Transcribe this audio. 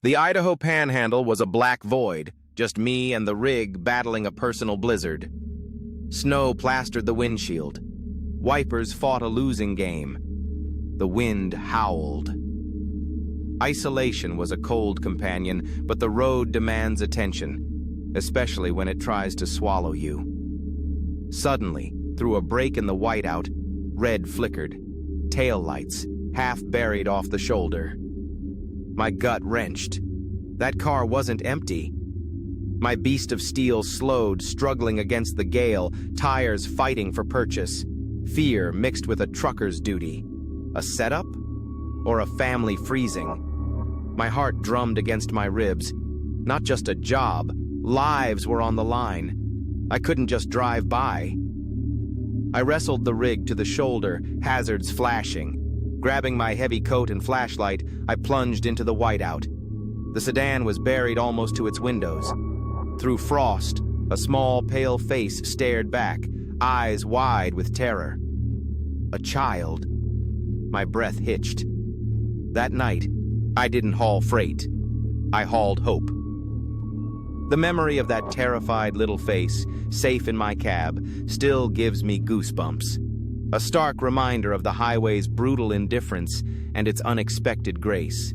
The Idaho Panhandle was a black void, just me and the rig battling a personal blizzard. Snow plastered the windshield. Wipers fought a losing game. The wind howled. Isolation was a cold companion, but the road demands attention, especially when it tries to swallow you. Suddenly, through a break in the whiteout, red flickered. Taillights, half buried off the shoulder. My gut wrenched. That car wasn't empty. My beast of steel slowed, struggling against the gale, tires fighting for purchase. Fear mixed with a trucker's duty. A setup? Or a family freezing? My heart drummed against my ribs. Not just a job. Lives were on the line. I couldn't just drive by. I wrestled the rig to the shoulder, hazards flashing. Grabbing my heavy coat and flashlight, I plunged into the whiteout. The sedan was buried almost to its windows. Through frost, a small, pale face stared back, eyes wide with terror. A child. My breath hitched. That night, I didn't haul freight. I hauled hope. The memory of that terrified little face, safe in my cab, still gives me goosebumps. A stark reminder of the highway's brutal indifference and its unexpected grace.